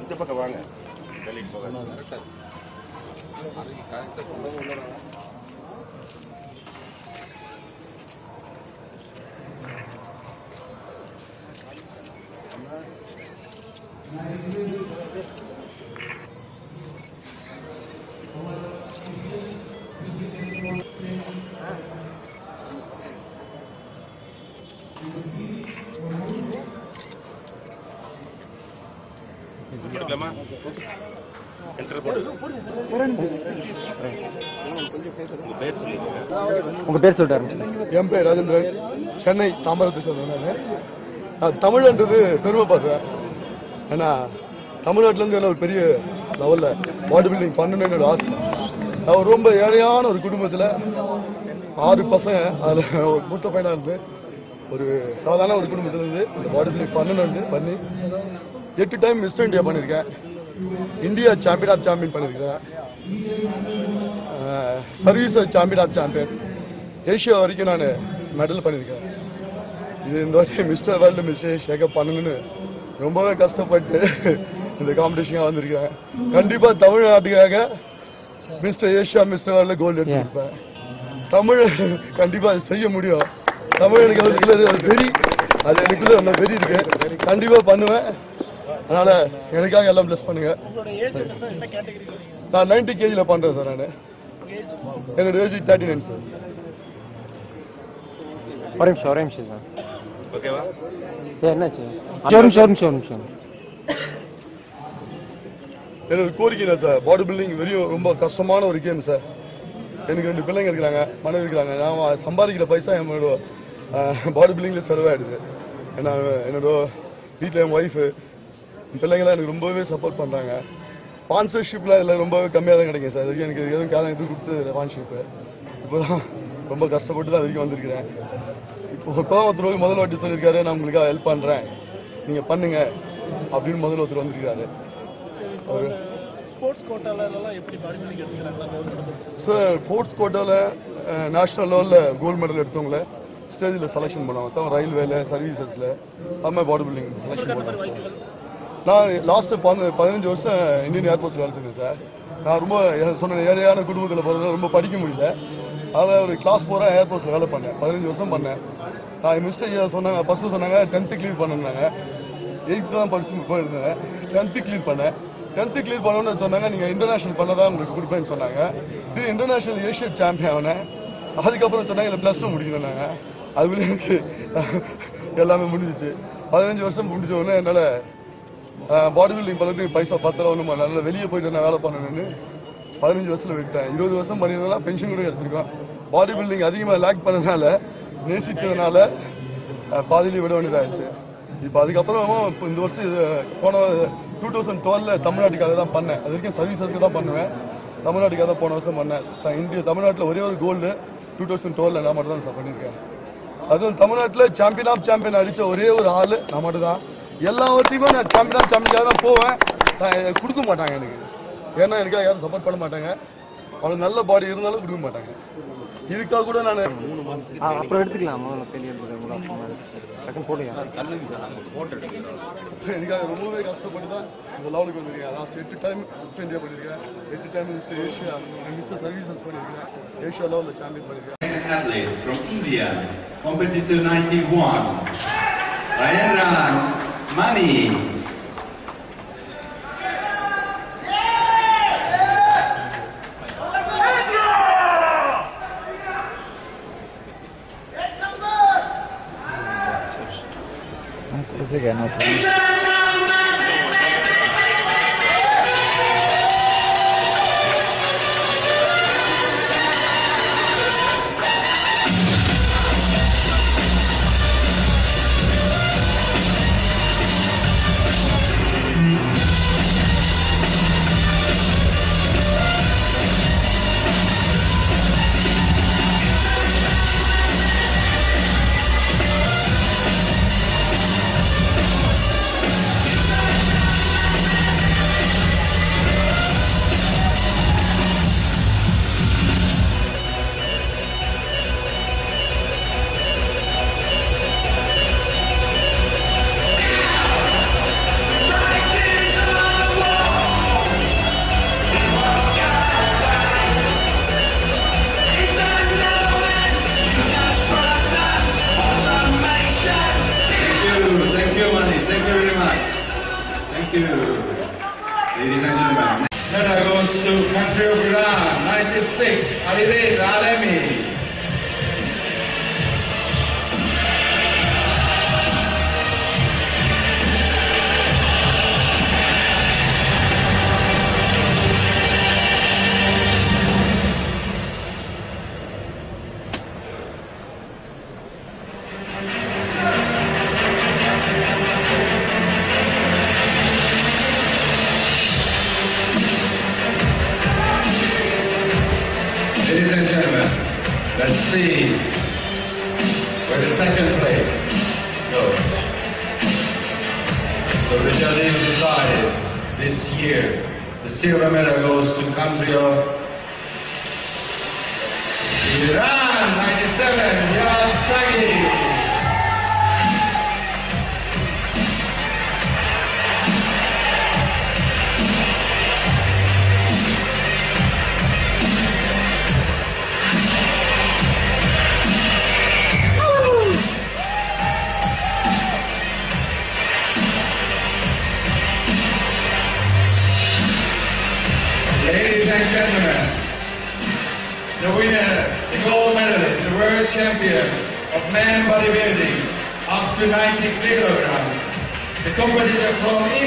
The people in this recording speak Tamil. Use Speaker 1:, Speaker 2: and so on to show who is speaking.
Speaker 1: இந்த பக்கம் வாங்க.
Speaker 2: உங்க பேர் சொல்றாரு.
Speaker 3: என் பேர் ராஜேந்திரன், சென்னை தாம்பரத்தை சேர்ந்தேன். நான் தமிழ்ன்றது பெருமைப்படுறேன். ஏன்னா தமிழ்நாட்டில இருந்து என்ன ஒரு பெரிய லெவல்ல பாடி பில்டிங் பண்ணணும்னு என்னோட ஆசை. நான் ரொம்ப ஏழையான ஒரு குடும்பத்துல 6 பசங்க, அதுல ஒரு மூத்த பையனா இருந்து ஒரு சாதாரண ஒரு குடும்பத்துல இருந்து இந்த பாடி பில்டிங் பண்ணணும்னு பண்ணி 8 டைம் மிஸ்டர் இந்தியா பண்ணிருக்கேன். இந்தியா சாம்பியன் ஆஃப் சாம்பியன் பண்ணிருக்கேன். Service champion of champion, Asia வரைக்கும் நான் மெடல் பண்ணியிருக்கேன். இது இந்த வாட்டி மிஸ்டர் வேர்ல்டு மிஸ்டர் ஷேக்கப் பண்ணணும்னு ரொம்பவே கஷ்டப்பட்டு இந்த காம்படிஷன் வந்திருக்கேன். கண்டிப்பா தமிழ்நாட்டுக்காக mister Asia mister world gold எடுத்துருப்பேன். தமிழ் கண்டிப்பா செய்ய முடியும். தமிழ் எனக்கு ஒரு வெறி, அது எனக்குள்ள அந்த வெறி இருக்கு. கண்டிப்பா பண்ணுவேன். அதனால எனக்காக எல்லாம் பிளஸ் பண்ணுங்க. நான் 90 kg பண்றேன் சார். நான் என்னோட ஏஜ் 39 சார்.
Speaker 2: ஒரு நிமிஷம் சார்.
Speaker 1: ஓகேவா?
Speaker 2: என்னாச்சு?
Speaker 3: என்னோட கோரிக்கை தான் சார், பாடி பில்டிங் வெறும் ரொம்ப கஷ்டமான ஒரு கேம் சார். எனக்கு 2 பிள்ளைங்க இருக்கிறாங்க, மனைவி இருக்கிறாங்க. நான் சம்பாதிக்கிற பைசா என்னோட பாடி பில்டிங்ல செலவாயிடுது. ஏன்னா என்னோட வீட்டில் என் ஒய்ஃபு பிள்ளைங்களாம் எனக்கு ரொம்பவே சப்போர்ட் பண்றாங்க. ஸ்பான்சர்ஷிப்லாம் இதில் ரொம்பவே கம்மியாக தான் கிடைக்கும் சார். எனக்கு எதுவும் காலம் எதுவும் கொடுத்தது ஸ்பான்சர்ஷிப்பு. இப்போதான் ரொம்ப கஷ்டப்பட்டு தான் வரைக்கும் வந்திருக்கிறேன். இப்போதான் ஒருத்தர் முதல் வாட்டி சொல்லியிருக்காரு, நான் உங்களுக்காக ஹெல்ப் பண்றேன், நீங்க பண்ணுங்க அப்படின்னு முதல்ல ஒருத்தர் வந்திருக்காரு. சார் ஸ்போர்ட்ஸ் கோட்டால நேஷனல் லெவலில் கோல்டு மெடல் எடுத்தவங்கள ஸ்டேஜில் செலக்ஷன் பண்ணுவாங்க சார். ரயில்வேல, சர்வீசஸ்ல அம்மா பாடி பில்டிங் செலக்ஷன் பண்ணுவாங்க. நான் லாஸ்ட் 15 வருஷம் இந்தியன் ஏர்போர்ட்ஸ்ல வேலை செஞ்சேன் சார். நான் ரொம்ப சொன்ன ஏழையான குடும்பத்தில் போகிறதுனால ரொம்ப படிக்க முடியல. அதான் ஒரு கிளாஸ் போகிறேன், ஏர்போர்ட்ஸ்ல வேலை பண்ணேன். 15 வருஷம் பண்ணேன். நான் மிஸ்டேக் சொன்னாங்க, ஃபர்ஸ்ட் சொன்னாங்க 10th கிளியர் பண்ணாங்க. 8th தான் படிச்சு போயிருந்தேன். 10th கிளியர் பண்ணேன். 10th கிளியர் பண்ணணும்னு சொன்னாங்க, நீங்க இன்டர்நேஷனல் பண்ணதான் உங்களுக்கு கொடுப்பேன்னு சொன்னாங்க. திரு இன்டர்நேஷனல் ஏஷியா சாம்பியன் ஆனேன். அதுக்கப்புறம் சொன்னாங்க இல்லை +2 முடிக்கணும்னாங்க. அதுக்குள்ள எனக்கு எல்லாமே முடிஞ்சிச்சு. 15 வருஷம் முடிஞ்ச உடனே என்னால பாடி பில்டிங் பண்ணுறதுக்கு பைசா பத்தல ஒன்றுமா, நல்லா வெளியே போயிட்டு நான் வேலை பண்ணணும்னு 15 வருஷத்துல விட்டேன். 20 வருஷம் பண்ணியிருந்தா பென்ஷன் கூட கிடைச்சிருக்கோம். பாடி பில்டிங் அதிகமாக லேக் பண்ணதுனால, நேசிச்சதுனால பாதியிலே விட வேண்டியதாகிடுச்சு. இப்போ அதுக்கப்புறமும் இப்போ இந்த வருஷம் இது போன 2012 தமிழ்நாட்டுக்காக தான் பண்ணேன். அது வரைக்கும் சர்வீஸஸ்க்கு தான் பண்ணுவேன். தமிழ்நாட்டுக்காக தான் போன வருஷம் பண்ணேன். தமிழ்நாட்டில் ஒரே ஒரு கோல்டு 2012 நான் மட்டும் தான் பண்ணியிருக்கேன். அதுவும் தமிழ்நாட்டில் சாம்பியன் ஆஃப் சாம்பியன் அடித்த ஒரே ஒரு ஆள் நான் மட்டும் தான். எல்லா வருஷமும் நான் சாம்பியன் ஆஃப் சாம்பியனுக்காக தான் போவேன். கொடுக்க மாட்டாங்க எனக்கு, ஏன்னா எனக்காக யாரும் சப்போர்ட் பண்ண மாட்டாங்க. அவனுக்கு நல்ல பாடி இருந்தாலும் கொடுக்க மாட்டாங்க. இதுக்காக கூட நான்
Speaker 2: அப்புறம் எடுத்துக்கலாம்.
Speaker 3: எனக்காக ரொம்பவே கஷ்டப்பட்டு தான் இந்த லெவலுக்கு வந்திருக்கேன். லாஸ்ட் 8 டைம் மிஸ்டர் இந்தியா பண்ணியிருக்கேன். 8 time mister Asia, mister services பண்ணியிருக்கேன். ஏஷியா லெவலில் சாம்பியன் பண்ணியிருக்கேன்.
Speaker 4: Athlete from India, competitor 91, Ryan Mani.
Speaker 2: ऐसे कहना था.
Speaker 4: Ladies and gentlemen, medal goes to country of Iran, 96, Alireza Alemi. Ladies and gentlemen, let's see where the second place goes. So the judges decided this year the silver medal goes to country of Iran, 97, Yad Sagi. Ladies and gentlemen, the winner, the gold medalist, the world champion of man bodybuilding up to 90 kilograms, the competitor from India.